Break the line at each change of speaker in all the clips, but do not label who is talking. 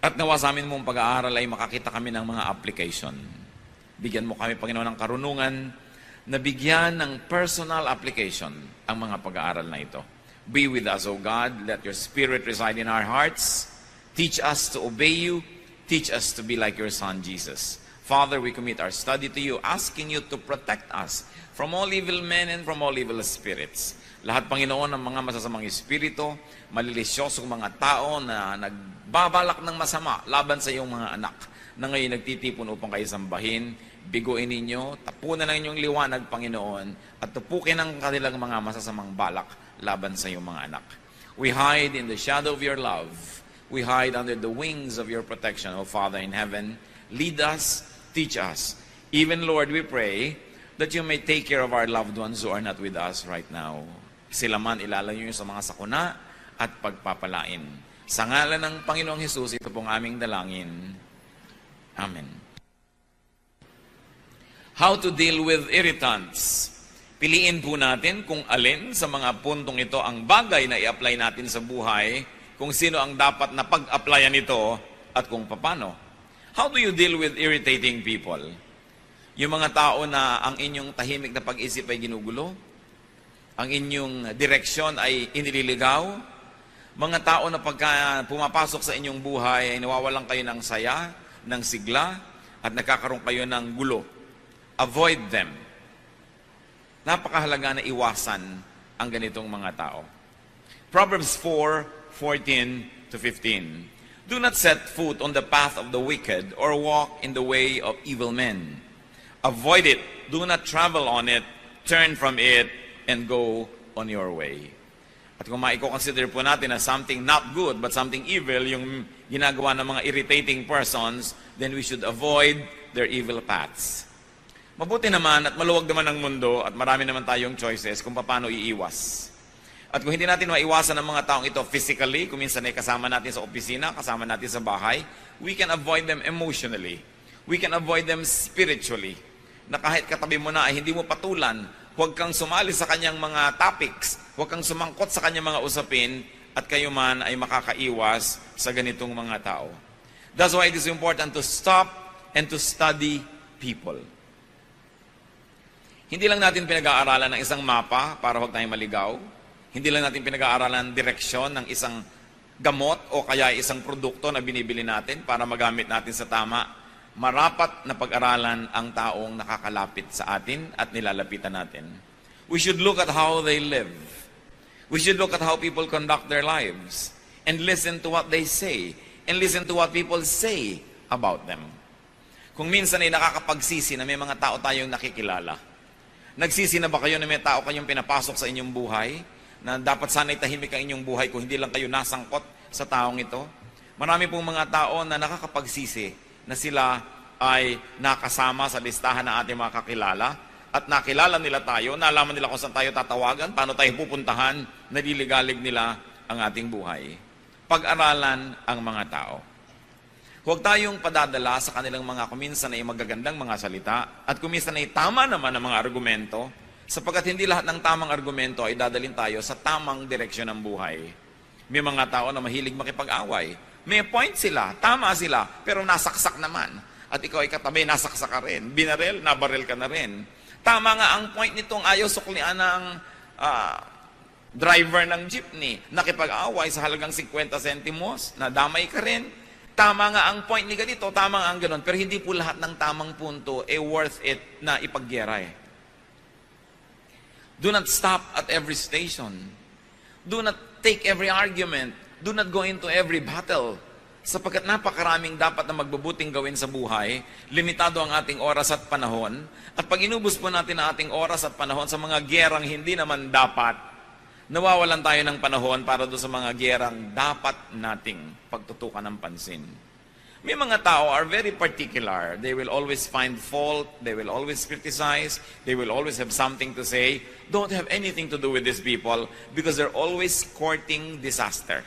At nawa sa amin mong pag-aaral ay makakita kami ng mga application. Bigyan mo kami, Panginoon, ng karunungan na bigyan ng personal application ang mga pag-aaral na ito. Be with us, O God. Let your Spirit reside in our hearts. Teach us to obey you. Teach us to be like your Son, Jesus. Father, we commit our study to you, asking you to protect us from all evil men and from all evil spirits. Lahat, Panginoon, ng mga masasamang espiritu, malilisyosong mga tao na nagbabalak ng masama laban sa iyong mga anak, na ngayon nagtitipon upang kayo sambahin, biguin ninyo, tapunan ng inyong liwanag, Panginoon, at tupukin ang kanilang mga masasamang balak laban sa iyong mga anak. We hide in the shadow of your love. We hide under the wings of your protection, O Father in heaven. Lead us, teach us. Even, Lord, we pray that you may take care of our loved ones who are not with us right now. Sila man ilalayo sa mga sakuna at pagpapalain. Sa ngalan ng Panginoong Hesus, ito pong aming dalangin. Amen. How to deal with irritants. Piliin po natin kung alin sa mga puntong ito ang bagay na i-apply natin sa buhay, kung sino ang dapat na pag-applyan ito, at kung paano. How do you deal with irritating people? Yung mga tao na ang inyong tahimik na pag-isip ay ginugulo, ang inyong direksyon ay inililigaw, mga tao na pagka pumapasok sa inyong buhay ay nawawalan kayo ng saya, ng sigla, at nagkakaroon kayo ng gulo. Avoid them. Napakahalaga na iwasan ang ganitong mga tao. Proverbs 4:14-15. Do not set foot on the path of the wicked or walk in the way of evil men. Avoid it. Do not travel on it. Turn from it and go on your way. At kung maiko-consider po natin na something not good but something evil, yung ginagawa ng mga irritating persons, then we should avoid their evil paths. Mabuti naman at maluwag naman ang mundo at marami naman tayong choices kung paano iiwas. At kung hindi natin maiwasan ang mga taong ito physically, kung minsan ay kasama natin sa opisina, kasama natin sa bahay, we can avoid them emotionally. We can avoid them spiritually. Na kahit katabi mo na ay hindi mo patulan, huwag kang sumali sa kanyang mga topics, huwag kang sumangkot sa kanyang mga usapin, at kayo man ay makakaiwas sa ganitong mga tao. That's why it is important to stop and to study people. Hindi lang natin pinag-aaralan ng isang mapa para huwag tayong maligaw. Hindi lang natin pinag-aaralan ng direksyon ng isang gamot o kaya isang produkto na binibili natin para magamit natin sa tama. Marapat na pag-aralan ang taong nakakalapit sa atin at nilalapitan natin. We should look at how they live. We should look at how people conduct their lives and listen to what they say and listen to what people say about them. Kung minsan ay nakakapagsisi na may mga tao tayong nakikilala. Nagsisi na ba kayo na may tao kayong pinapasok sa inyong buhay na dapat sana'y tahimik ang inyong buhay kung hindi lang kayo nasangkot sa taong ito? Marami pong mga tao na nakakapagsisi na sila ay nakasama sa listahan ng ating mga kakilala at nakilala nila tayo, nalaman nila kung saan tayo tatawagan, paano tayo pupuntahan, naliligalig nila ang ating buhay. Pag-aralan ang mga tao. Huwag tayong padadala sa kanilang mga kuminsan ay magagandang mga salita at kuminsan ay tama naman ang mga argumento sapagkat hindi lahat ng tamang argumento ay dadalhin tayo sa tamang direksyon ng buhay. May mga tao na mahilig makipag-away. May point sila, tama sila, pero nasaksak naman. At ikaw ay katabi, nasaksak ka rin. Binarel, nabarel ka na rin. Tama nga ang point nitong ayaw suklian ng driver ng jeepney. Nakipag-away sa halagang 50 centimos, nadamay ka rin. Tama nga ang point ni ganito, tama nga ang ganon. Pero hindi po lahat ng tamang punto worth it na ipagyera eh. Do not stop at every station. Do not take every argument. Do not go into every battle. Sapagkat napakaraming dapat na magbubuting gawin sa buhay, limitado ang ating oras at panahon, at pag inubos po natin ang ating oras at panahon sa mga gyerang hindi naman dapat, nawawalan tayo ng panahon para doon sa mga gyerang dapat nating pagtutukan ng pansin. May mga tao are very particular. They will always find fault. They will always criticize. They will always have something to say. Don't have anything to do with these people because they're always courting disaster.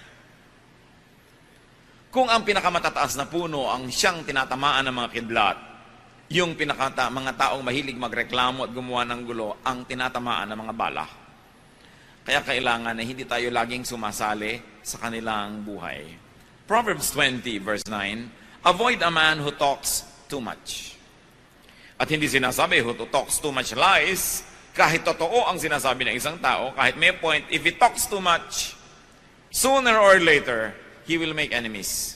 Kung ang pinakamatataas na puno ang siyang tinatamaan ng mga kidlat, yung mga taong mahilig magreklamo at gumawa ng gulo, ang tinatamaan ng mga bala. Kaya kailangan na hindi tayo laging sumasali sa kanilang buhay. Proverbs 20 verse 9, avoid a man who talks too much. At hindi sinasabi who talks too much lies. Kahit totoo ang sinasabi ng isang tao, kahit may point, if he talks too much, sooner or later, he will make enemies.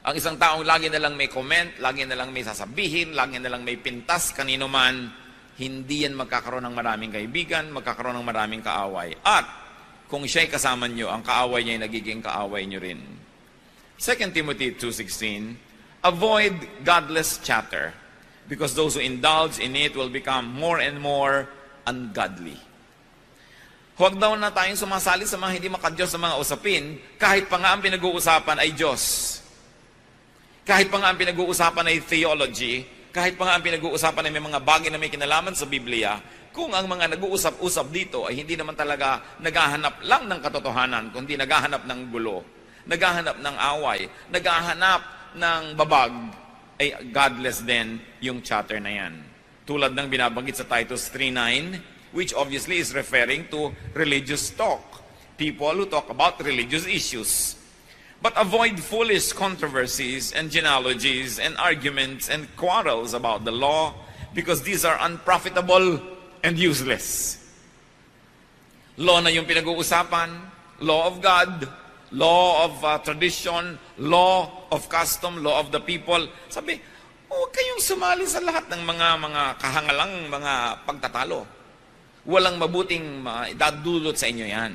Ang isang taong lagi na lang may comment, lagi na lang may sasabihin, lagi na lang may pintas, kanino man, hindi yan magkakaroon ng maraming kaibigan, magkakaroon ng maraming kaaway. At kung siya'y kasama nyo, ang kaaway niya ay nagiging kaaway nyo rin. 2 Timothy 2:16, avoid godless chatter, because those who indulge in it will become more and more ungodly. Huwag daw na tayong sumasali sa mga hindi makadiyos sa mga usapin, kahit pa nga ang pinag-uusapan ay Diyos. Kahit pa nga ang pinag-uusapan ay theology, kahit pa nga ang pinag-uusapan ay may mga bagay na may kinalaman sa Biblia, kung ang mga nag-uusap-usap dito ay hindi naman talaga naghahanap lang ng katotohanan, kundi naghahanap ng gulo, naghahanap ng away, naghahanap ng babag, ay godless din yung chatter na yan. Tulad ng binabanggit sa Titus 3:9, which obviously is referring to religious talk. People who talk about religious issues. But avoid foolish controversies and genealogies and arguments and quarrels about the law, because these are unprofitable and useless. Law na yung pinag-uusapan, law of God, law of tradition, law of custom, law of the people. Sabi, huwag kayong sumali sa lahat ng mga kahangalang mga pagtatalo. Walang mabuting dadulot sa inyo yan.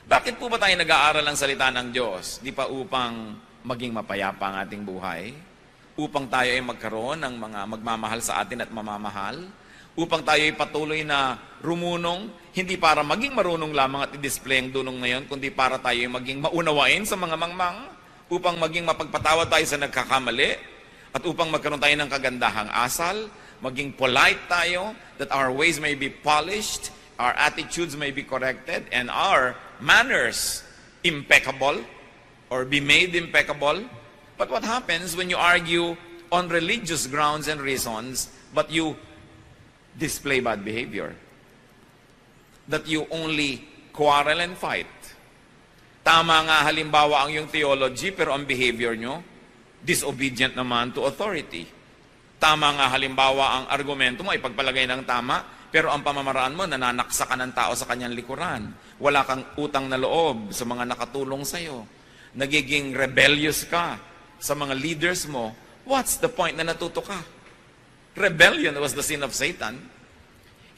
Bakit po ba tayo nag-aaral ng salita ng Diyos? Di pa upang maging mapayapa ang ating buhay? Upang tayo ay magkaroon ng mga magmamahal sa atin at mamamahal? Upang tayo ay patuloy na rumunong, hindi para maging marunong lamang at i-display ang dunong na yun, kundi para tayo ay maging maunawain sa mga mangmang, upang maging mapagpatawad tayo sa nagkakamali, at upang magkaroon tayo ng kagandahang asal, maging polite tayo, that our ways may be polished, our attitudes may be corrected, and our manners impeccable, or be made impeccable. But what happens when you argue on religious grounds and reasons, but you display bad behavior? That you only quarrel and fight. Tama nga halimbawa ang yung theology, pero ang behavior nyo, disobedient naman to authority. Tama nga halimbawa ang argumento mo ay pagpalagay ng tama, pero ang pamamaraan mo, nananaksa ka ng tao sa kanyang likuran. Wala kang utang na loob sa mga nakatulong sa'yo. Nagiging rebellious ka sa mga leaders mo. What's the point na natuto ka? Rebellion was the sin of Satan.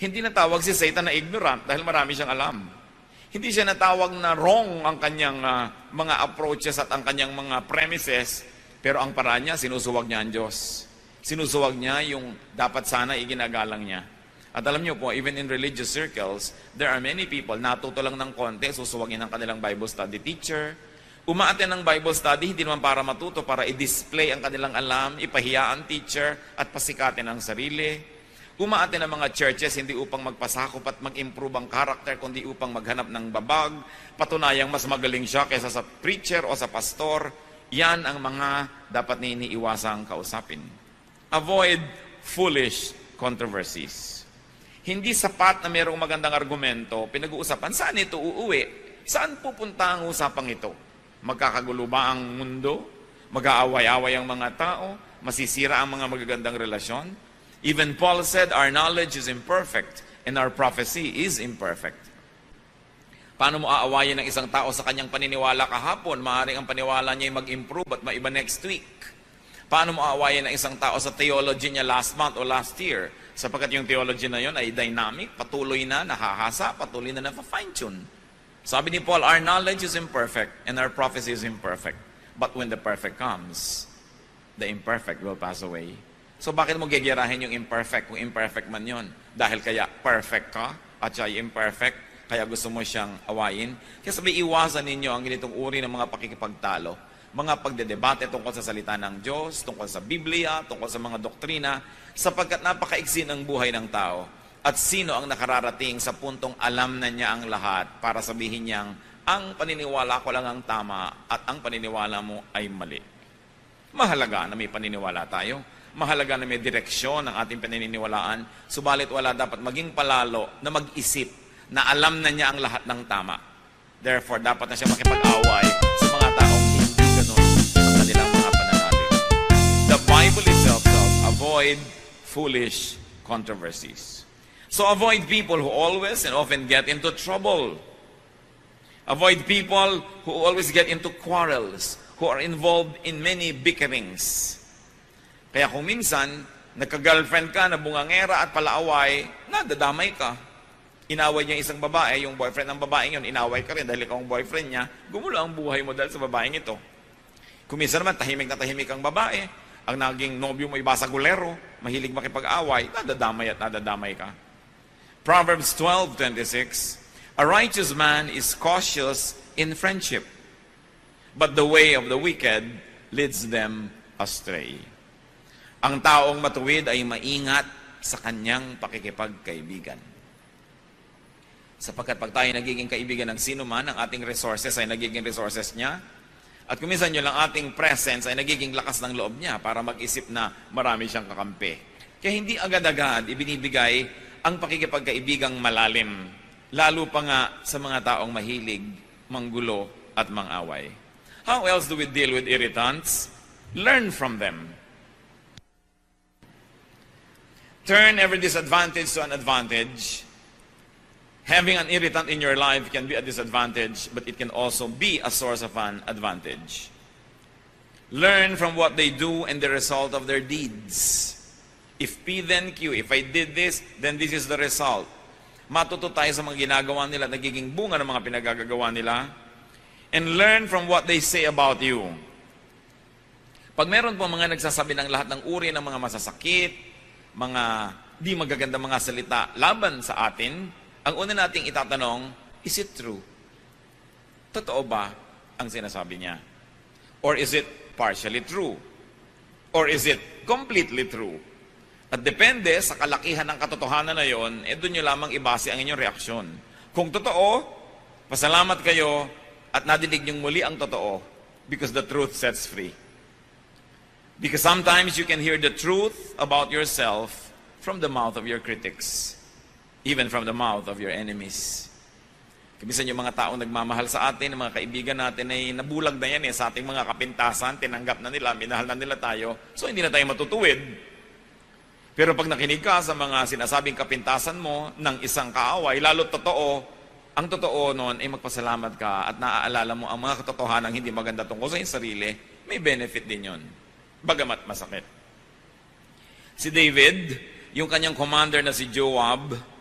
Hindi natawag si Satan na ignorant dahil marami siyang alam. Hindi siya natawag na wrong ang kanyang mga approaches at ang kanyang mga premises, pero ang paraan niya, sinusuwag niya ang Diyos. Sinusuwag niya yung dapat sana iginagalang niya. At alam niyo po, even in religious circles, there are many people, natuto lang ng konti, susuwagin ang kanilang Bible study teacher. Umaaten ng Bible study, hindi naman para matuto, para i-display ang kanilang alam, ipahiya ang teacher, at pasikatin ang sarili. Umaaten ng mga churches, hindi upang magpasakop at mag-improve ang character, kundi upang maghanap ng babag, patunayang mas magaling siya kaysa sa preacher o sa pastor. Yan ang mga dapat na iniiwasang kausapin. Avoid foolish controversies. Hindi sapat na mayroong magandang argumento, pinag-uusapan, saan ito uuwi? Saan pupunta ang usapang ito? Magkakagulo ba ang mundo? Mag-aaway-away ang mga tao? Masisira ang mga magagandang relasyon? Even Paul said, our knowledge is imperfect and our prophecy is imperfect. Paano mo aawayin ng isang tao sa kanyang paniniwala kahapon? Maaaring ang paniwala niya ay mag-improve at maiba next week. Paano mo aawayin ng isang tao sa theology niya last month o last year? Sapagkat yung theology na yon ay dynamic, patuloy na nahahasa, patuloy na na-fine-tune. Sabi ni Paul, our knowledge is imperfect and our prophecy is imperfect. But when the perfect comes, the imperfect will pass away. So bakit mo gegerahin yung imperfect kung imperfect man yon? Dahil kaya perfect ka at siya ay imperfect, kaya gusto mo siyang awayin. Kaya sabi, iwasan ninyo ang ganitong uri ng mga pakikipagtalo. Mga pagdedebate tungkol sa salita ng Diyos, tungkol sa Biblia, tungkol sa mga doktrina, sapagkat napakaiksi ng buhay ng tao. At sino ang nakararating sa puntong alam na niya ang lahat para sabihin niyang, ang paniniwala ko lang ang tama at ang paniniwala mo ay mali. Mahalaga na may paniniwala tayo. Mahalaga na may direksyon ang ating paniniwalaan. Subalit wala dapat maging palalo na mag-isip na alam na niya ang lahat ng tama. Therefore, dapat na siya makipag-away sa mga tao foolish controversies. So avoid people who always and often get into trouble. Avoid people who always get into quarrels, who are involved in many bickerings. Kaya kung minsan, nagka-girlfriend ka na bungangera at palaaway, nadadamay ka. Inaway niya isang babae, yung boyfriend ng babaeng yun, inaway ka rin dahil ikaw ang boyfriend niya, gumulo ang buhay mo dahil sa babaeng ito. Kung minsan naman, tahimik na tahimik ang babae, ang naging nobyo mo ibasagulero, mahilig makipag-away, nadadamay at nadadamay ka. Proverbs 12:26, a righteous man is cautious in friendship, but the way of the wicked leads them astray. Ang taong matuwid ay maingat sa kanyang pakikipagkaibigan. Sapagkat pag tayo nagiging kaibigan ng sino man, ang ating resources ay nagiging resources niya. At kuminsan yun lang ating presence ay nagiging lakas ng loob niya para mag-isip na marami siyang kakampi. Kaya hindi agad-agad ibinibigay ang pakikipagkaibigang malalim. Lalo pa nga sa mga taong mahilig, manggulo at mangaway. How else do we deal with irritants? Learn from them. Turn every disadvantage to an advantage. Having an irritant in your life can be a disadvantage, but it can also be a source of an advantage. Learn from what they do and the result of their deeds. If P then Q, if I did this, then this is the result. Matuto tayo sa mga ginagawa nila, nagiging bunga ng mga pinagagagawa nila. And learn from what they say about you. Pag meron po mga nagsasabi ng lahat ng uri ng mga masasakit, mga di magagandang mga salita laban sa atin, ang una nating itatanong, is it true? Totoo ba ang sinasabi niya? Or is it partially true? Or is it completely true? At depende sa kalakihan ng katotohanan na yon, doon nyo lamang ibase ang inyong reaksyon. Kung totoo, pasalamat kayo at nadinig nyong muli ang totoo because the truth sets free. Because sometimes you can hear the truth about yourself from the mouth of your critics. Even from the mouth of your enemies. Kamisan yung mga taong nagmamahal sa atin, mga kaibigan natin ay nabulag na yan sa ating mga kapintasan, tinanggap na nila, minahal na nila tayo, so hindi na tayo matutuwid. Pero pag nakinig ka sa mga sinasabing kapintasan mo ng isang kaaway, lalo totoo, ang totoo noon ay magpasalamat ka at naaalala mo ang mga katotohanan hindi maganda tungkol sa iyong sarili, may benefit din yun. Bagamat masakit. Si David, yung kanyang commander na si Joab,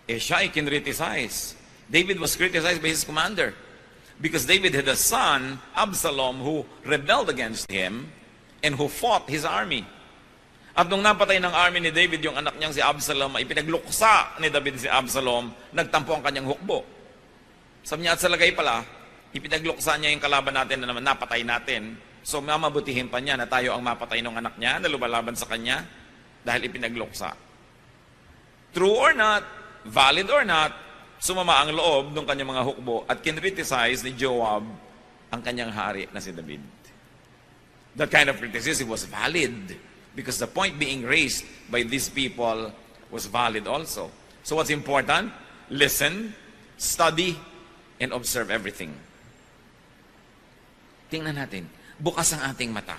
siya ay kinriticize. David was criticized by his commander because David had a son, Absalom, who rebelled against him and who fought his army. At nung napatay ng army ni David yung anak niyang si Absalom, ay pinagluksa ni David si Absalom, nagtampo ang kanyang hukbo. Sabi niya, at sa lagay pala, ipinagluksa niya yung kalaban natin na naman napatay natin. So mamabutihin pa niya na tayo ang mapatay ng anak niya na lumalaban sa kanya dahil ipinagluksa. True or not, valid or not, sumama ang loob ng kanyang mga hukbo at kinriticize ni Joab ang kanyang hari na si David. That kind of criticism was valid because the point being raised by these people was valid also. So what's important? Listen, study, and observe everything. Tingnan natin, bukas ang ating mata.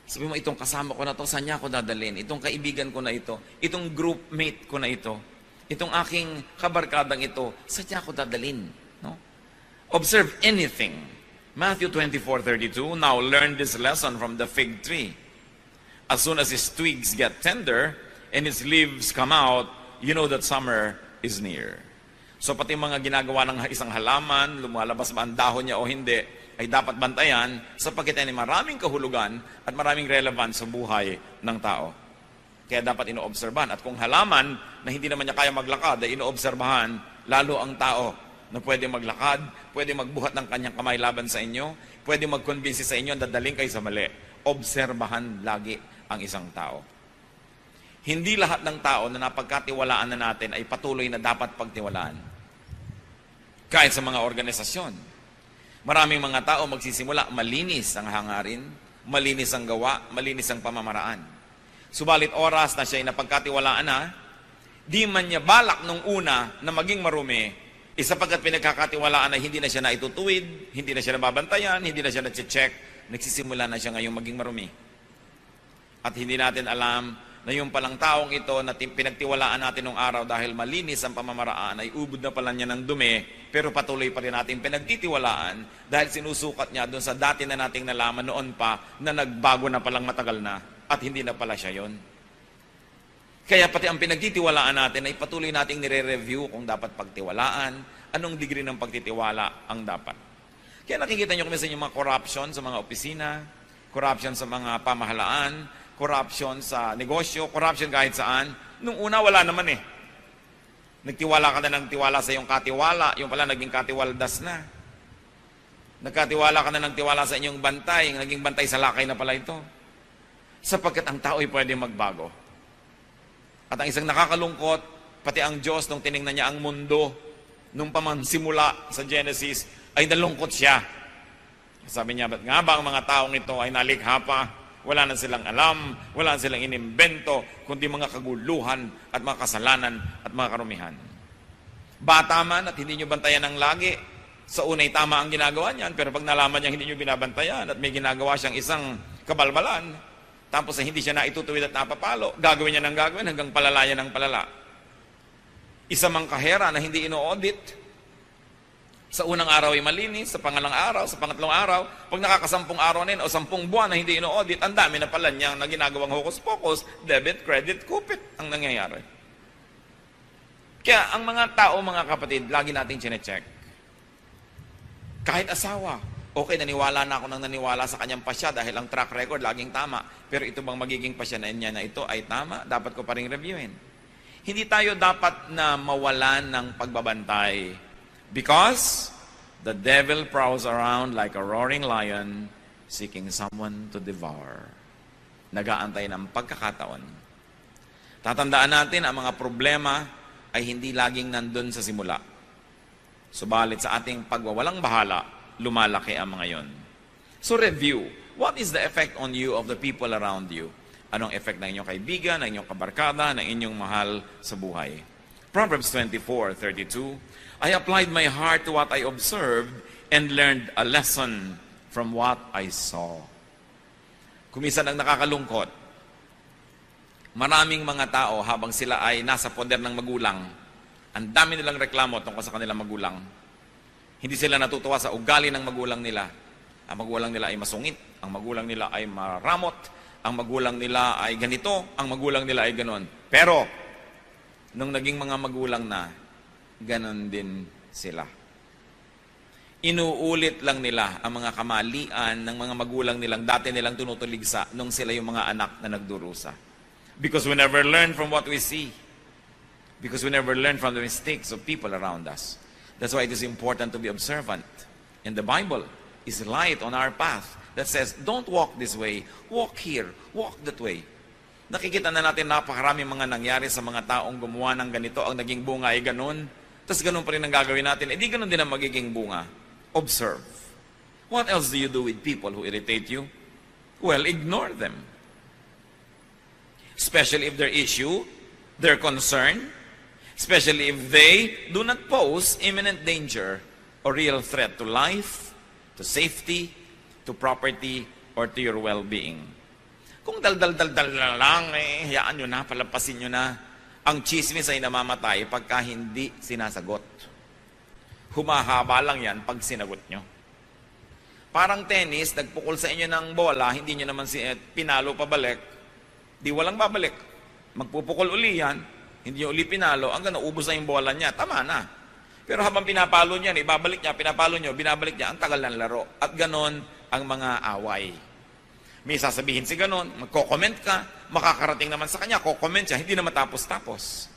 Sabi mo, itong kasama ko na to, saan niya ako dadalhin? Itong kaibigan ko na ito, itong groupmate ko na ito, itong aking kabarkadang ito, saan niya ako dadalhin? No? Observe anything. Matthew 24:32, now learn this lesson from the fig tree. As soon as its twigs get tender and its leaves come out, you know that summer is near. So pati mga ginagawa ng isang halaman, lumalabas ba ang dahon niya o hindi, ay dapat bantayan sapagkat ay maraming kahulugan at maraming relevant sa buhay ng tao. Kaya dapat inoobserbahan. At kung halaman na hindi naman niya kaya maglakad, ay inoobserbahan lalo ang tao na pwede maglakad, pwede magbuhat ng kanyang kamay laban sa inyo, pwede mag-convince sa inyo na dadaling kayo sa mali. Obserbahan lagi ang isang tao. Hindi lahat ng tao na napagkatiwalaan na natin ay patuloy na dapat pagtiwalaan. Kahit sa mga organisasyon. Maraming mga tao magsisimula, malinis ang hangarin, malinis ang gawa, malinis ang pamamaraan. Subalit oras na siya ay napagkatiwalaan na, di man niya balak nung una na maging marumi, sapagkat pinagkakatiwalaan na hindi na siya naitutuwid, hindi na siya nababantayan, hindi na siya na-check, nagsisimula na siya ngayong maging marumi. At hindi natin alam na yung palang taong ito na pinagtiwalaan natin nung araw dahil malinis ang pamamaraan ay ubod na pala niya ng dumi, pero patuloy pa rin natin pinagtitiwalaan dahil sinusukat niya doon sa dati na nating nalaman noon pa na nagbago na palang matagal na at hindi na pala siya yon. Kaya pati ang pinagtitiwalaan natin ay patuloy nating nire-review kung dapat pagtiwalaan, anong degree ng pagtitiwala ang dapat. Kaya nakikita nyo kami sa inyong mga corruption sa mga opisina, corruption sa mga pamahalaan, corruption sa negosyo, corruption kahit saan. Nung una, wala naman eh. Nagtiwala ka na ng tiwala sa iyong katiwala, yung pala naging katiwaldas na. Nagkatiwala ka na ng tiwala sa inyong bantay, naging bantay sa lakay na pala ito. Sapagkat ang tao ay pwede magbago. At ang isang nakakalungkot, pati ang Diyos, nung tiningnan niya ang mundo, nung pamansimula sa Genesis, ay nalungkot siya. Sabi niya, ba't nga ba ang mga taong ito ay nalikha pa? Wala na silang alam, wala na silang inimbento, kundi mga kaguluhan at mga kasalanan at mga karumihan. Bata man at hindi nyo bantayan ng lagi, sa unay tama ang ginagawa niyan, pero pag nalaman niya hindi nyo binabantayan at may ginagawa siyang isang kabalbalan, tapos hindi siya naitutuwid at napapalo, gagawin niya ng gagawin hanggang palalayan ng palala. Isa mang kahera na hindi ino-audit, sa unang araw ay malinis, sa pangalang araw, sa pangatlong araw, pag nakakasampung araw na yun, o 10 buwan na hindi ino-audit, ang dami na pala niyang na ginagawang hocus-pocus, debit, credit, kupit ang nangyayari. Kaya ang mga tao, mga kapatid, lagi natin chinecheck. Kahit asawa, okay, naniwala na ako nang naniwala sa kanyang pasya dahil ang track record laging tama. Pero ito bang magiging pasya na niya na ito ay tama? Dapat ko pa rin reviewin. Hindi tayo dapat na mawalan ng pagbabantay. Because the devil prowls around like a roaring lion seeking someone to devour. Nag-aantay ng pagkakataon. Tatandaan natin ang mga problema ay hindi laging nandun sa simula. Subalit sa ating pagwawalang bahala, lumalaki ang mga yon. So review, what is the effect on you of the people around you? Anong effect ng inyong kaibigan, ng inyong kabarkada, ng inyong mahal sa buhay? Proverbs 24:32, I applied my heart to what I observed and learned a lesson from what I saw. Kuminsan ang nakakalungkot, maraming mga tao habang sila ay nasa poder ng magulang, ang dami nilang reklamo tungkol sa kanilang magulang. Hindi sila natutuwa sa ugali ng magulang nila. Ang magulang nila ay masungit, ang magulang nila ay maramot, ang magulang nila ay ganito, ang magulang nila ay ganon. Pero, nung naging mga magulang na, ganon din sila. Inuulit lang nila ang mga kamalian ng mga magulang nilang dati nilang tinutuligsa nung sila yung mga anak na nagdurusa. Because we never learn from what we see. Because we never learn from the mistakes of people around us. That's why it is important to be observant. And the Bible is light on our path that says, don't walk this way, walk here, walk that way. Nakikita na natin napakaraming mga nangyari sa mga taong gumawa ng ganito, ang naging bunga ay ganun. Tapos ganun pa rin ang gagawin natin. Di ganun din ang magiging bunga. Observe. What else do you do with people who irritate you? Well, ignore them. Especially if their issue, their concern, especially if they do not pose imminent danger or real threat to life, to safety, to property, or to your well-being. Kung dal-dal-dal-dal lang, hayaan nyo na, palampasin nyo na. Ang chismis ay namamatay pagka hindi sinasagot. Humahaba lang yan pag sinagot nyo. Parang tennis, nagpukol sa inyo ng bola, hindi nyo naman pinalo pabalik, di walang babalik. Magpupukol uli yan, hindi nyo uli pinalo, hanggang naubos na yung bola niya, tama na. Pero habang pinapalo niya, ibabalik niya, pinapalo nyo, binabalik niya, ang tagal ng laro. At ganon ang mga away. May sasabihin si ganon, magko-comment ka, makakarating naman sa kanya, ko-comment siya, hindi na matapos-tapos.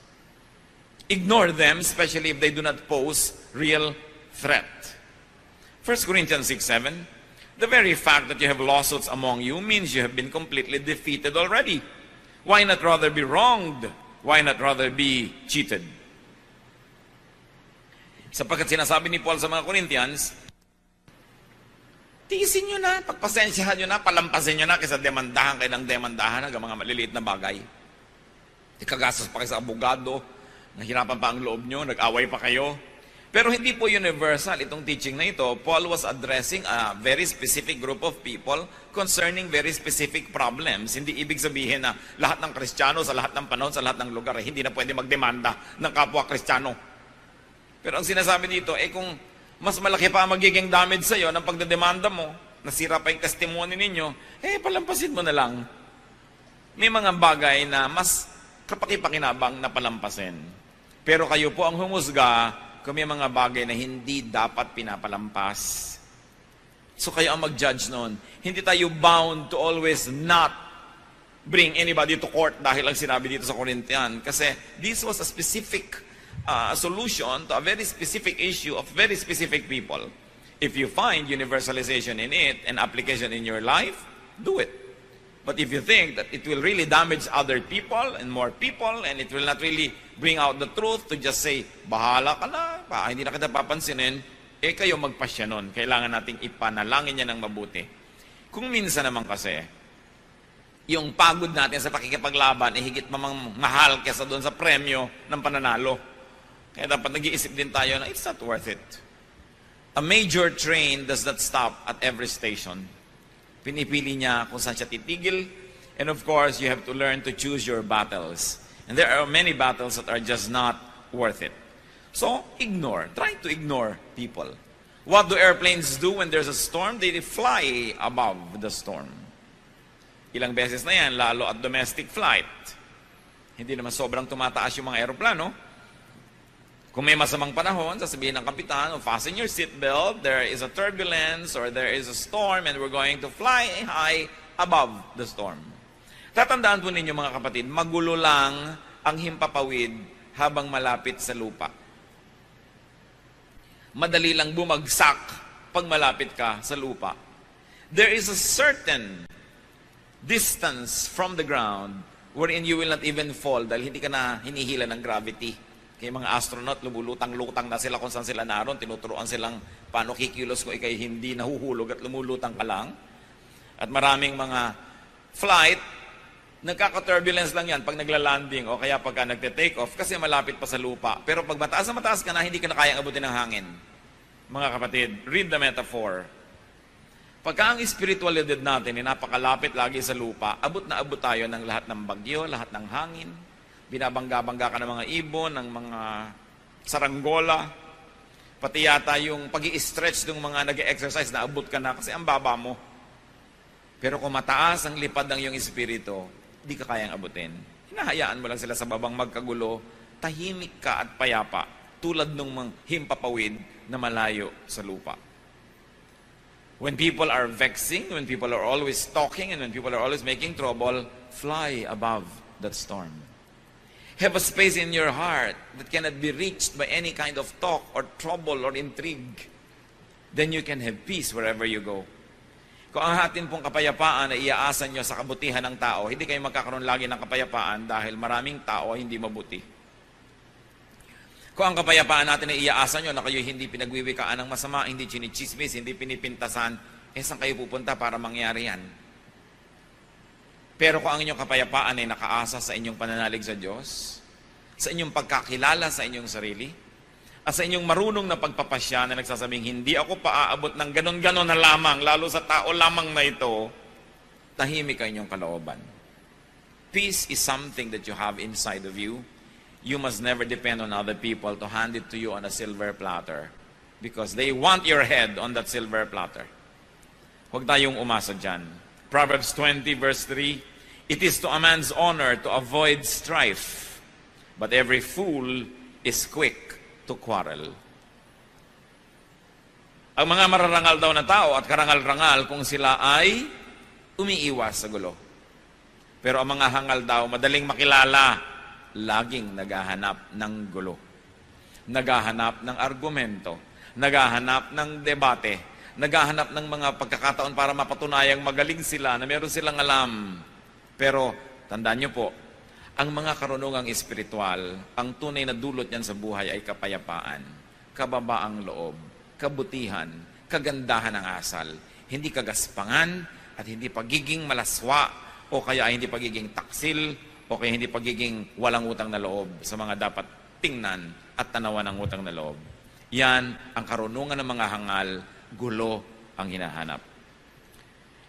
Ignore them, especially if they do not pose real threat. 1 Corinthians 6:7, the very fact that you have lawsuits among you means you have been completely defeated already. Why not rather be wronged? Why not rather be cheated? Sapagkat sinasabi ni Paul sa mga Corinthians, tiisin nyo na, pagpasensyahan nyo na, palampasin nyo na kaysa demandahan kayo ng demandahan hanggang mga maliliit na bagay. Ikagastos pa kayo sa abogado, nahirapan pa ang loob nyo, nag-away pa kayo. Pero hindi po universal itong teaching na ito. Paul was addressing a very specific group of people concerning very specific problems. Hindi ibig sabihin na lahat ng Kristiyano sa lahat ng panahon, sa lahat ng lugar, hindi na pwede magdemanda ng kapwa Kristiyano. Pero ang sinasabi dito, kung mas malaki pa ang magiging damage sa iyo ng pagdedemanda mo, nasira pa yung testimony ninyo, palampasin mo na lang. May mga bagay na mas kapakipakinabang na palampasin. Pero kayo po ang humusga kung may mga bagay na hindi dapat pinapalampas. So kayo ang mag-judge noon. Hindi tayo bound to always not bring anybody to court dahil ang sinabi dito sa Corinthian. Kasi this was a specific solution to a very specific issue of very specific people. If you find universalization in it and application in your life, do it. But if you think that it will really damage other people and more people and it will not really bring out the truth to just say, bahala ka na, hindi na kita papansinin, kayo magpasya nun. Kailangan nating ipanalangin niya ng mabuti. Kung minsan naman kasi, yung pagod natin sa pakikipaglaban, higit mamang mahal kesa doon sa premyo ng pananalo. Kaya dapat nag-iisip din tayo na it's not worth it. A major train does not stop at every station. Pinipili niya kung saan siya titigil. And of course, you have to learn to choose your battles. And there are many battles that are just not worth it. So, ignore. Try to ignore people. What do airplanes do when there's a storm? They fly above the storm. Ilang beses na yan, lalo at domestic flight. Hindi naman sobrang tumataas yung mga aeroplano. Kung may masamang panahon, sasabihin ng kapitan, fasten your seatbelt, there is a turbulence or there is a storm and we're going to fly high above the storm. Tatandaan po ninyo mga kapatid, magulo lang ang himpapawid habang malapit sa lupa. Madali lang bumagsak pag malapit ka sa lupa. There is a certain distance from the ground wherein you will not even fall dahil hindi ka na hinihila ng gravity. Kaya mga astronaut, lumulutang-lutang na sila kung saan sila naroon. Tinuturoan silang paano kikilos kung ikay hindi nahuhulog at lumulutang ka lang. At maraming mga flight, nagkaka-turbulence lang yan pag nagla-landing o kaya pagka nagte-take off kasi malapit pa sa lupa. Pero pag mataas na mataas ka na, hindi ka na kayang abutin ng hangin. Mga kapatid, read the metaphor. Pagka ang spiritualidad natin ay napakalapit lagi sa lupa, abot na abot tayo ng lahat ng bagyo, lahat ng hangin. Binabangga-bangga ka ng mga ibon, ng mga saranggola, pati yata yung pag-i-stretch ng mga nag-exercise na abot ka na kasi ang baba mo. Pero kung mataas ang lipad ng iyong espiritu, di ka kayang abutin. Hinahayaan mo lang sila sa babang magkagulo, tahimik ka at payapa, tulad ng mga himpapawid na malayo sa lupa. When people are vexing, when people are always talking, and when people are always making trouble, fly above that storm. Have a space in your heart that cannot be reached by any kind of talk or trouble or intrigue. Then you can have peace wherever you go. Kung ang atin pong kapayapaan ay iaasan nyo sa kabutihan ng tao, hindi kayo magkakaroon lagi ng kapayapaan dahil maraming tao ay hindi mabuti. Kung ang kapayapaan natin ay iaasan nyo na kayo hindi pinagwiwikaan ng masama, hindi chinichismis, hindi pinipintasan, saan kayo pupunta para mangyari yan? Pero kung ang inyong kapayapaan ay nakaasa sa inyong pananalig sa Diyos, sa inyong pagkakilala sa inyong sarili, at sa inyong marunong na pagpapasya na nagsasabing, hindi ako paaabot ng ganon-ganon na lamang, lalo sa tao lamang na ito, tahimik ang inyong kalooban. Peace is something that you have inside of you. You must never depend on other people to hand it to you on a silver platter because they want your head on that silver platter. Huwag tayong umasa dyan. Proverbs 20 verse 3, it is to a man's honor to avoid strife, but every fool is quick to quarrel. Ang mga mararangal daw na tao at karangal-rangal kung sila ay umiiwas sa gulo. Pero ang mga hangal daw, madaling makilala, laging naghahanap ng gulo. Naghahanap ng argumento, naghahanap ng debate, naghahanap ng mga pagkakataon para mapatunayang magaling sila, na meron silang alam. Pero, tandaan nyo po, ang mga karunungang espiritual, ang tunay na dulot niyan sa buhay ay kapayapaan, kababaang loob, kabutihan, kagandahan ng asal, hindi kagaspangan at hindi pagiging malaswa o kaya hindi pagiging taksil o kaya hindi pagiging walang utang na loob sa mga dapat tingnan at tanawan ng utang na loob. Yan ang karunungan ng mga hangal, gulo ang hinahanap.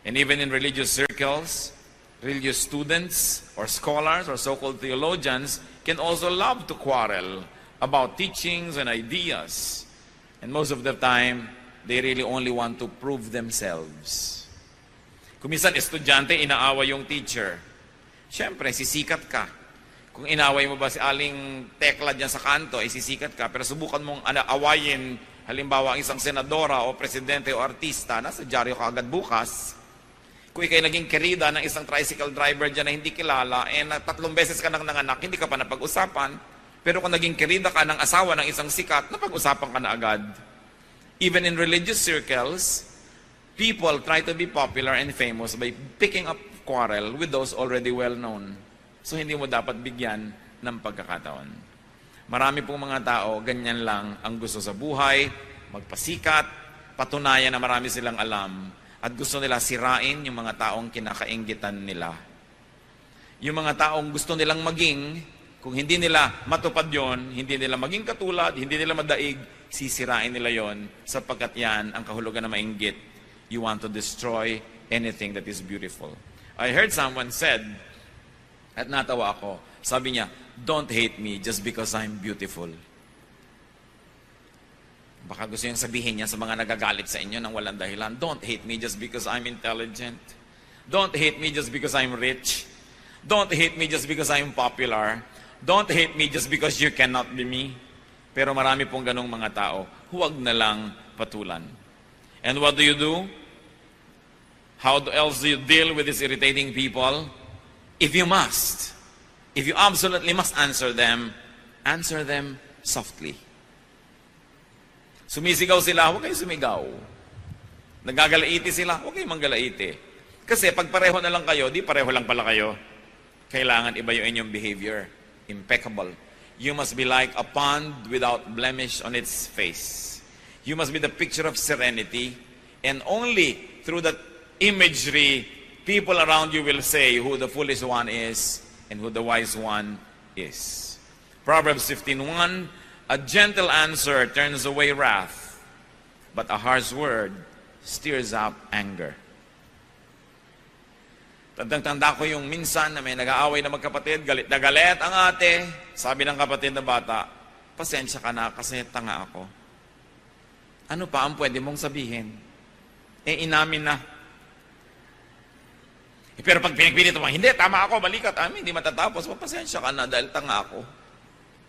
And even in religious circles, religious students or scholars or so-called theologians can also love to quarrel about teachings and ideas. And most of the time, they really only want to prove themselves. Kung minsan, estudyante, inaaway yung teacher. Siyempre, sisikat ka. Kung inaway mo ba si aling tekla dyan sa kanto, ay sisikat ka. Pero subukan mong awayin, halimbawa, ang isang senadora o presidente o artista, nasa dyaryo ka agad bukas. Kung ikay naging kerida ng isang tricycle driver dyan na hindi kilala, na 3 beses ka nang nanganak, hindi ka pa napag-usapan. Pero kung naging kerida ka ng asawa ng isang sikat, napag-usapan ka na agad. Even in religious circles, people try to be popular and famous by picking up quarrel with those already well-known. So hindi mo dapat bigyan ng pagkakataon. Marami pong mga tao, ganyan lang ang gusto sa buhay, magpasikat, patunayan na marami silang alam, at gusto nila sirain yung mga taong kinakainggitan nila. Yung mga taong gusto nilang maging, kung hindi nila matupad yon, hindi nila maging katulad, hindi nila madaig, sisirain nila yon, sapagkat yan ang kahulugan na mainggit. You want to destroy anything that is beautiful. I heard someone said, at natawa ako, sabi niya, don't hate me just because I'm beautiful. Baka gusto niyang sabihin niya sa mga nagagalit sa inyo nang walang dahilan, don't hate me just because I'm intelligent. Don't hate me just because I'm rich. Don't hate me just because I'm popular. Don't hate me just because you cannot be me. Pero marami pong ganong mga tao, huwag na lang patulan. And what do? How else do you deal with these irritating people? If you absolutely must answer them softly. Sumisigaw sila, huwag kayo sumigaw. Nagagalaiti sila, huwag kayo manggalaiti. Kasi pag pareho na lang kayo, di pareho lang pala kayo. Kailangan iba yung inyong behavior. Impeccable. You must be like a pond without blemish on its face. You must be the picture of serenity. And only through that imagery, people around you will say who the foolish one is and who the wise one is. Proverbs 15:1, a gentle answer turns away wrath, but a harsh word stirs up anger. Tandang-tanda ko yung minsan na may nag-aaway na magkapatid, galit na galit ang ate. Sabi ng kapatid na bata, pasensya ka na kasi tanga ako. Ano pa ang pwede mong sabihin? Inamin na. Pero pag pinagpilit mo, hindi, tama ako, mali ka, hindi matatapos, pasensya ka na dahil tanga ako.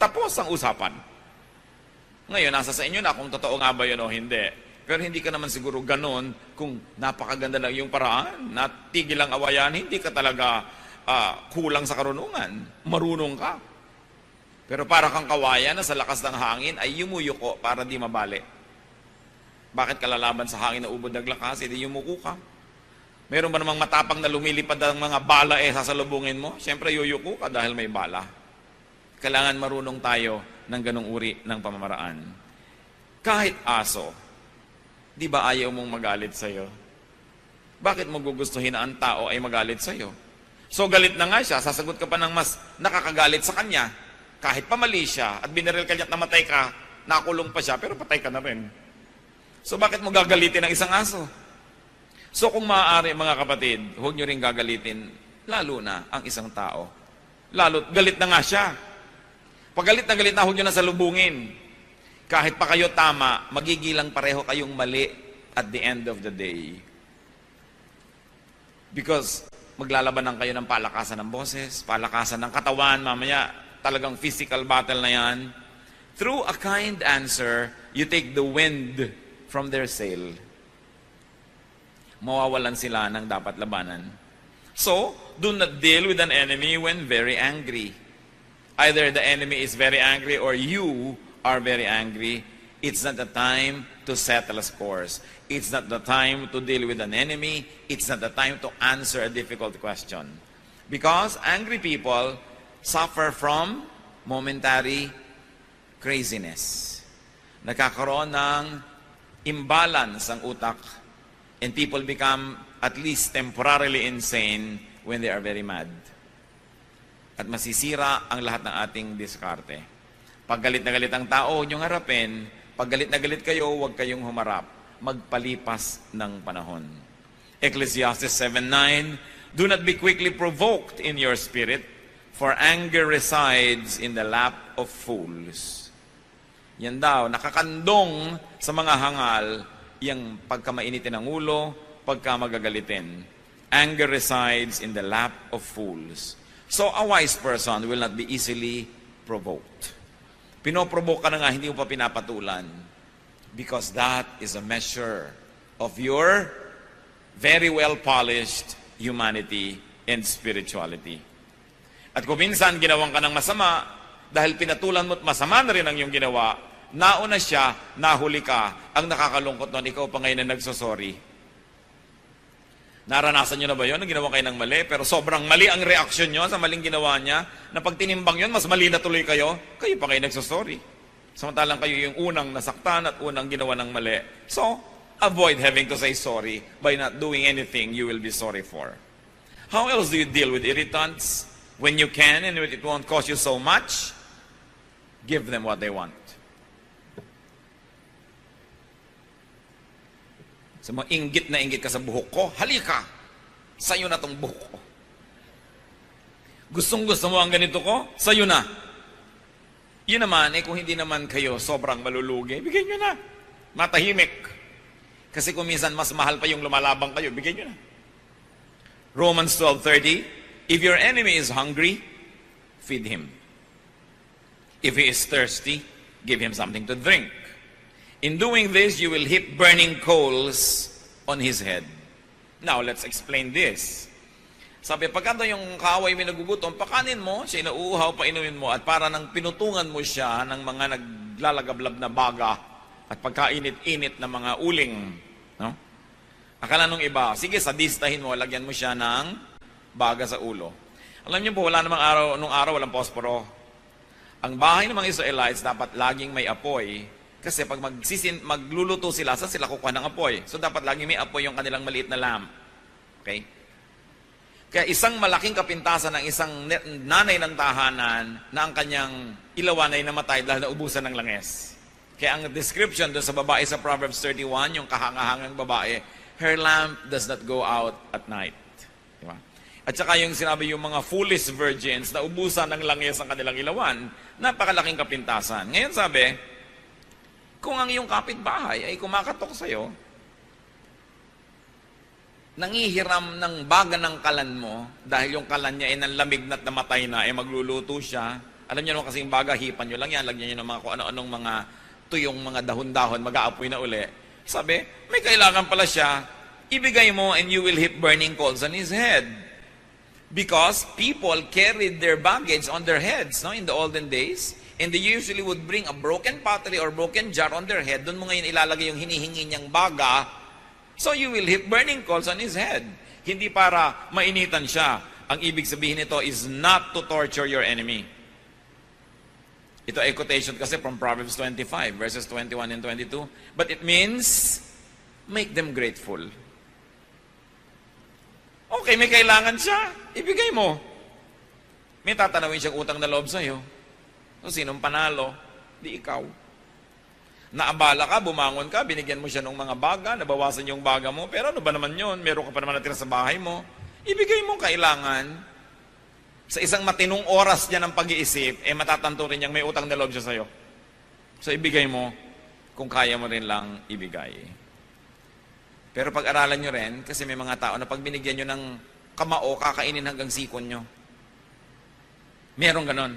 Tapos ang usapan. Ngayon, nasa sa inyo na kung totoo nga ba yun o hindi. Pero hindi ka naman siguro ganun kung napakaganda lang yung paraan, natigil ang awayan, hindi ka talaga kulang sa karunungan. Marunong ka. Pero para kang kawayan na sa lakas ng hangin ay yumuyuko para di mabali. Bakit ka lalaban sa hangin na ubod naglakas? Hindi yumuko ka. Meron ba namang matapang na lumilipad ang mga bala sasalubungin mo? Siyempre yuyuko ka dahil may bala. Kailangan marunong tayo ng ganong uri ng pamamaraan. Kahit aso, di ba ayaw mong magalit sa'yo? Bakit mo gugustuhin na ang tao ay magalit sa'yo? So galit na nga siya, sasagot ka pa ng mas nakakagalit sa kanya. Kahit pa mali siya at binaril ka niya at namatay ka, nakulong pa siya, pero patay ka na rin. So bakit mo gagalitin ang isang aso? So kung maaari mga kapatid, huwag nyo rin gagalitin, lalo na ang isang tao. Lalo, galit na nga siya. Pag galit na, huwag nyo na salubungin. Kahit pa kayo tama, magigilang pareho kayong mali at the end of the day. Because maglalabanan kayo ng palakasan ng boses, palakasan ng katawan, mamaya talagang physical battle na yan. Through a kind answer, you take the wind from their sail. Mawawalan sila ng dapat labanan. So, do not deal with an enemy when very angry. Either the enemy is very angry or you are very angry. It's not the time to settle scores. It's not the time to deal with an enemy. It's not the time to answer a difficult question. Because angry people suffer from momentary craziness. Nagkakaroon ng imbalance ang utak, and people become at least temporarily insane when they are very mad. At masisira ang lahat ng ating diskarte. Pag galit na galit ang tao, huwag niyong harapin, Pag galit na galit kayo, huwag kayong humarap. Magpalipas ng panahon. Ecclesiastes 7:9, do not be quickly provoked in your spirit, for anger resides in the lap of fools. Yan daw, nakakandong sa mga hangal, yung pagka mainitin ang ulo, pagka magagalitin. Anger resides in the lap of fools. So a wise person will not be easily provoked. Pinoprovoke ka na nga, hindi mo pa pinapatulan. Because that is a measure of your very well-polished humanity and spirituality. At kung minsan ginawang ka ng masama, dahil pinatulan mo at masama na rin ang iyong ginawa, nauna siya, nahuli ka, ang nakakalungkot nun, ikaw pa ngayon na nagsosorry. Naranasan nyo na ba yun? Nang ginawa kayo ng mali, pero sobrang mali ang reaksyon nyo sa maling ginawa niya, na pag tinimbang yun, mas mali na tuloy kayo pa kayo nagsosorry. Samantalang kayo yung unang nasaktan at unang ginawa ng mali. So, avoid having to say sorry by not doing anything you will be sorry for. How else do you deal with irritants? When you can and it won't cost you so much, give them what they want. Sa mga inggit ka sa buhok ko, halika! Sa'yo na tong buhok ko. Gustong-gusto mo ang ganito ko? Sa'yo na. Yun naman, kung hindi naman kayo sobrang malulugi, bigyan nyo na. Matahimik. Kasi kung minsan mas mahal pa yung lumalabang kayo, bigyan nyo na. Romans 12:30, if your enemy is hungry, feed him. If he is thirsty, give him something to drink. In doing this, you will heap burning coals on his head. Now, let's explain this. Sabi, pagkanta yung kaaway may nagugutom, pakanin mo, siya inauuhaw, painumin mo, at para nang pinutungan mo siya ng mga naglalagablab na baga at pagkainit-init na mga uling. No? Akala nung iba, sige, sadistahin mo, lagyan mo siya ng baga sa ulo. Alam niyo po, wala namang araw, nung araw, walang posporo. Ang bahay ng mga Israelites dapat laging may apoy. Kasi pag magluluto sila, saan sila kukuha ng apoy? So dapat lagi may apoy yung kanilang maliit na lamp. Okay? Kaya isang malaking kapintasan ng isang nanay ng tahanan na ang kanyang ilawan ay namatay dahil naubusan ng langes. Kaya ang description doon sa babae sa Proverbs 31, yung kahangahangang babae, her lamp does not go out at night. Diba? At saka yung sinabi yung mga foolish virgins na ubusan ng langes ang kanilang ilawan, napakalaking kapintasan. Ngayon sabi, kung ang iyong kapitbahay ay kumakatok sa'yo, nangihiram ng baga ng kalan mo, dahil yung kalan niya ay nanlamig na't namatay na, magluluto siya. Alam niyo naman kasing baga, hipan nyo lang yan, lagyan nyo ng mga kung ano-anong mga tuyong mga dahon-dahon, mag-aapoy na uli. Sabi, may kailangan pala siya, ibigay mo and you will heap burning coals on his head. Because people carried their baggage on their heads, no, in the olden days. And they usually would bring a broken pottery or broken jar on their head. Doon mo ngayon ilalagay yung hinihingi niyang baga. So you will heap burning coals on his head. Hindi para mainitan siya. Ang ibig sabihin nito is not to torture your enemy. Ito ay quotation kasi from Proverbs 25, verses 21 and 22. But it means, make them grateful. Okay, may kailangan siya. Ibigay mo. May tatanawin siyang utang na loob sa'yo. So, sinong panalo? Di ikaw. Naabala ka, bumangon ka, binigyan mo siya ng mga baga, nabawasan yung baga mo, pero ano ba naman yun? Meron ka pa naman natira sa bahay mo. Ibigay mo kailangan. Sa isang matinong oras niya ng pag-iisip, matatanto rin niyang may utang na loob siya sa'yo. So, ibigay mo kung kaya mo rin lang ibigay. Pero pag-aralan nyo rin, kasi may mga tao na pag binigyan nyo ng kamao, kakainin hanggang sikon nyo. Meron ganon.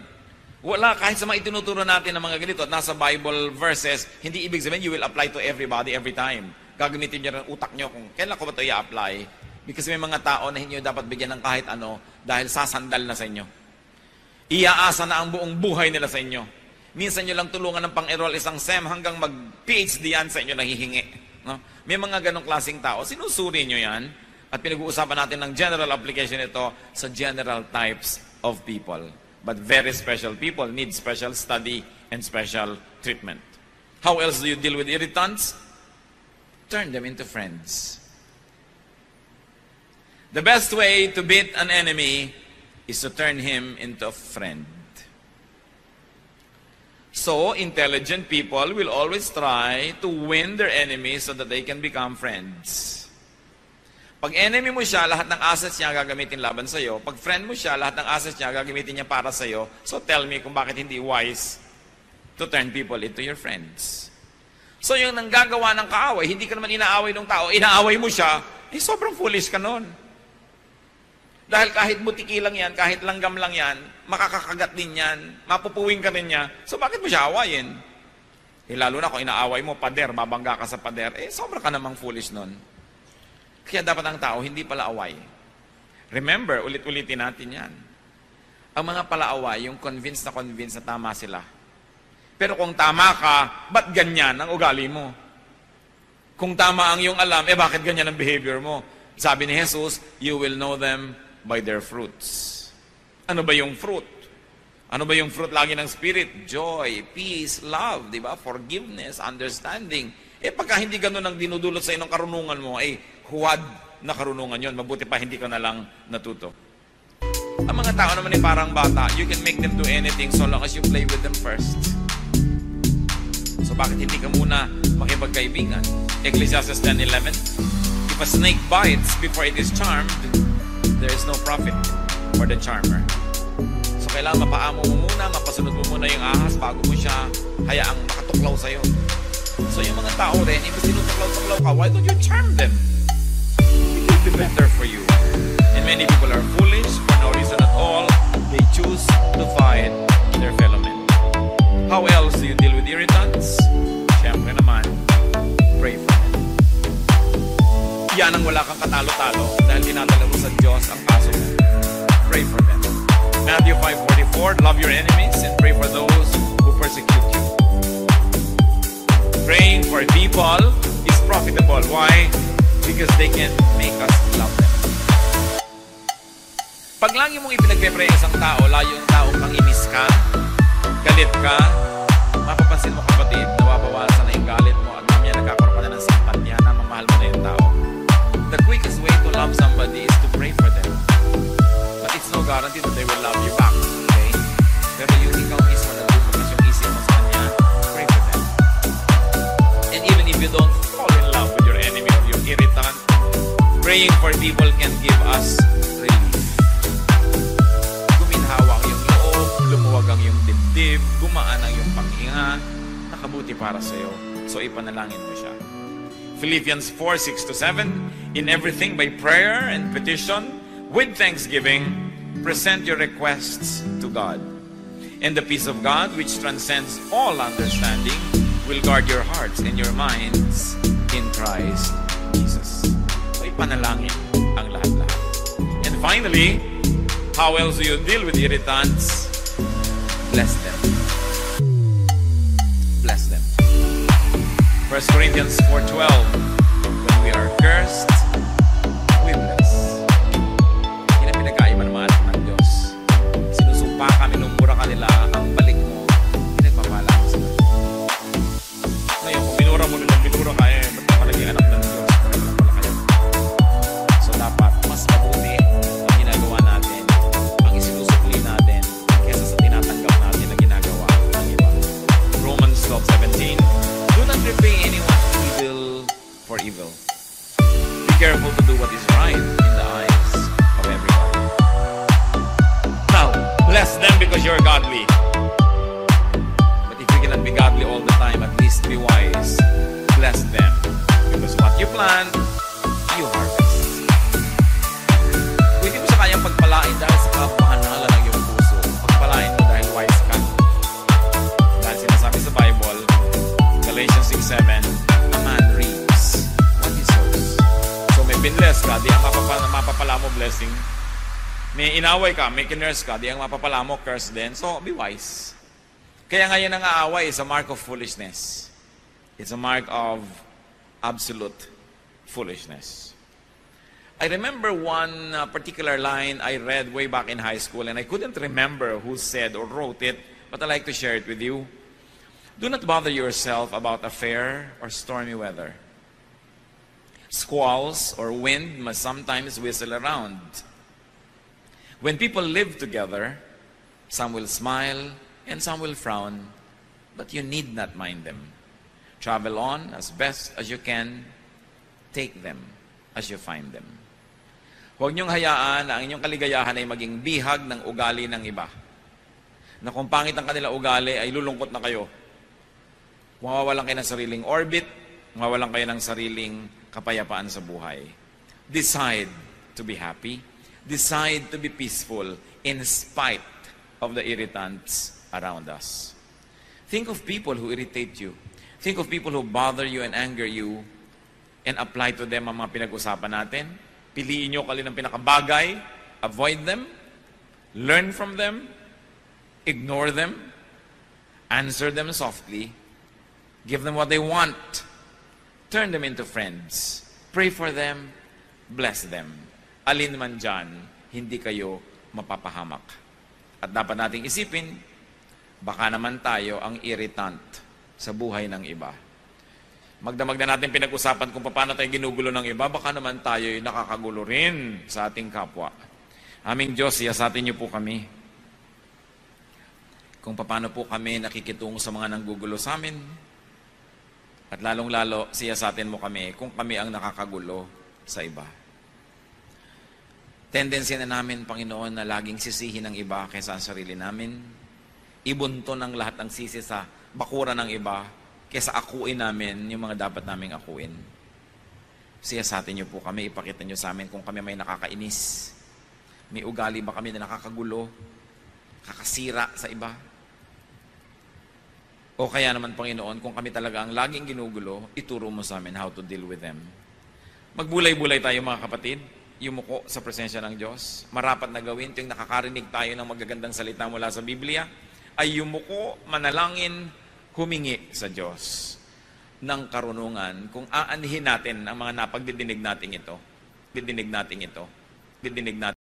Wala, kahit sa mga itinuturo natin ng mga ganito at nasa Bible verses, hindi ibig sabihin you will apply to everybody every time. Gagamitin nyo rin utak nyo kung kailan ko ba ito i-apply. Because may mga tao na hindi nyo dapat bigyan ng kahit ano dahil sasandal na sa inyo. Iaasa na ang buong buhay nila sa inyo. Minsan nyo lang tulungan ng pang-enroll isang SEM hanggang mag-PhD yan sa inyo nahihingi. No? May mga ganong klaseng tao. Sinusuri nyo yan at pinag-uusapan natin ng general application ito sa general types of people. But very special people need special study and special treatment. How else do you deal with irritants? Turn them into friends. The best way to beat an enemy is to turn him into a friend. So, intelligent people will always try to win their enemies so that they can become friends. Pag enemy mo siya, lahat ng assets niya gagamitin laban sa'yo. Pag friend mo siya, lahat ng assets niya gagamitin niya para sa'yo. So tell me kung bakit hindi wise to turn people into your friends. So yung nanggagawa ng kaaway, hindi ka naman inaaway ng tao, inaaway mo siya, sobrang foolish ka nun. Dahil kahit butiki lang yan, kahit langgam lang yan, makakakagat din yan, mapupuwing ka rin niya, so bakit mo siya awayin? Lalo na kung inaaway mo, pader, mabangga ka sa pader, sobra ka namang foolish nun. Kaya dapat ang tao hindi pala away. Remember, ulit-ulitin natin yan. Ang mga palaaway, yung convinced na tama sila. Pero kung tama ka, ba't ganyan ang ugali mo? Kung tama ang iyong alam, bakit ganyan ang behavior mo? Sabi ni Jesus, you will know them by their fruits. Ano ba yung fruit? Ano ba yung fruit lagi ng Spirit? Joy, peace, love, di ba? Forgiveness, understanding. Pagka hindi ganun ang dinudulot sa inong karunungan mo, huwad na karunungan yon. Mabuti pa hindi ka na lang natuto. Ang mga tao naman parang bata, you can make them do anything so long as you play with them first. So bakit hindi ka muna makipagkaibigan? Ecclesiastes 10:11, if a snake bites before it is charmed, there is no profit for the charmer. So kailangan mapaamo mo muna, mapasunod mo muna yung ahas bago mo siya hayaang makatuklaw sa'yo. So yung mga tao rin, if sinutuklaw-tuklaw ka, why don't you charm them? It will be better for you. And many people are foolish for no reason at all. They choose to fight their fellow men. How else do you deal with irritants? Siyempre naman, pray for them. Yan ang wala kang katalo-talo dahil dinadala mo sa Diyos ang kaso mo. Pray for them. Matthew 5:44, love your enemies and pray for those who persecute you. Praying for people is profitable. Why? Because they can make us love them. Pag lagi mong ipinagpe-pray isang tao, layo yung tao kang inis ka, galit ka, mapapansin mo kapatid, nawabawasan na yung galit mo at mamaya nagkakaroon ka na ng simpatya na mamahal mo na yung tao. The quickest way to love somebody is to pray for them. But it's no guarantee that they will love you back. Okay? Pero yung ikaw mismo na lumakas yung isip mo sa kanya, pray for them. And even if you don't fall in love with your enemy or your irritant, praying for people can give us relief. Guminhawa ang iyong loob, lumuwag ang iyong dibdib, gumaan ang iyong panghinga, nakabuti para sa iyo. So ipanalangin mo siya. Philippians 4:6-7, in everything by prayer and petition, with thanksgiving, present your requests to God. And the peace of God, which transcends all understanding, will guard your hearts and your minds in Christ Jesus. So ipanalangin ang lahat-lahat. And finally, how else do you deal with irritants? Bless them. Bless them. 1 Corinthians 4:12, when we are cursed, we bless. Yan ang pinagkaiba ng mga anak ng Diyos. Sinusumpa ka, minumura ka nila, ang balik mo, pinagpapala ka sila. Ngayon, kung minura mo nilang minura ka, ba't ka palaging anak ng Diyos? Pareho lang pala kayo. So dapat, mas mabuti ang ginagawa natin, ang isinusukli natin, kaysa sa tinatanggap natin na ginagawa ng iba. Romans 12:17, do not repay anyone evil for evil. Be careful to do what is right in the eyes of everybody. Now, bless them because you're godly. But if you cannot be godly all the time, at least be wise. Bless them. Because what you plant, you harvest. Kung hindi mo siya kayang pagpalain dahil sa kapahanala ng iyong puso, pagpalain mo dahil wise ka. Dahil sinasabi sa Bible, Galatians 6:7, a man reaps what he sows. So may binless ka, di ang mapapala mo blessing. May inaway ka, may kinurse ka, di ang mapapala mo curse din. So be wise. Kaya ngayon ang aaway is a mark of foolishness. It's a mark of absolute foolishness. I remember one particular line I read way back in high school, and I couldn't remember who said or wrote it, but I'd like to share it with you. Do not bother yourself about a fair or stormy weather. Squalls or wind must sometimes whistle around. When people live together, some will smile and some will frown, but you need not mind them. Travel on as best as you can. Take them as you find them. Huwag niyong hayaan na ang inyong kaligayahan ay maging bihag ng ugali ng iba. Na kung pangit ang kanila ugali, ay lulungkot na kayo. Mawawalan kayo ng sariling orbit, mawawalan kayo ng sariling kapayapaan sa buhay. Decide to be happy. Decide to be peaceful in spite of the irritants around us. Think of people who irritate you. Think of people who bother you and anger you, and apply to them ang mga pinag-usapan natin. Piliin nyo kalin ang pinakabagay, avoid them, learn from them, ignore them, answer them softly, give them what they want, turn them into friends, pray for them, bless them. Alin man dyan, hindi kayo mapapahamak. At dapat nating isipin, baka naman tayo ang irritant sa buhay ng iba. Magdamag na natin pinag-usapan kung paano tayo ginugulo ng iba, baka naman tayo ay nakakagulo rin sa ating kapwa. Aming Diyos, siyasatin niyo po kami. Kung paano po kami nakikitungo sa mga nanggugulo sa amin, at lalong-lalo, siyasatin mo kami kung kami ang nakakagulo sa iba. Tendency na namin, Panginoon, na laging sisihin ng iba kaysa ang sarili namin. Ibunto ng lahat ng sisi sa bakura ng iba, kaysa akuin namin yung mga dapat naming akuin. Siyasatin niyo po kami, ipakita niyo sa amin kung kami may nakakainis. May ugali ba kami na nakakagulo, kakasira sa iba? O kaya naman, Panginoon, kung kami talaga ang laging ginugulo, ituro mo sa amin how to deal with them. Magbulay-bulay tayo, mga kapatid, yumuko sa presensya ng Diyos. Marapat na gawin, tuwing nakakarinig tayo ng magagandang salita mula sa Biblia, ay yumuko, manalangin, humingi sa Diyos ng karunungan kung aanhin natin ang mga napagdidinig natin ito. Didinig natin ito. Didinig natin.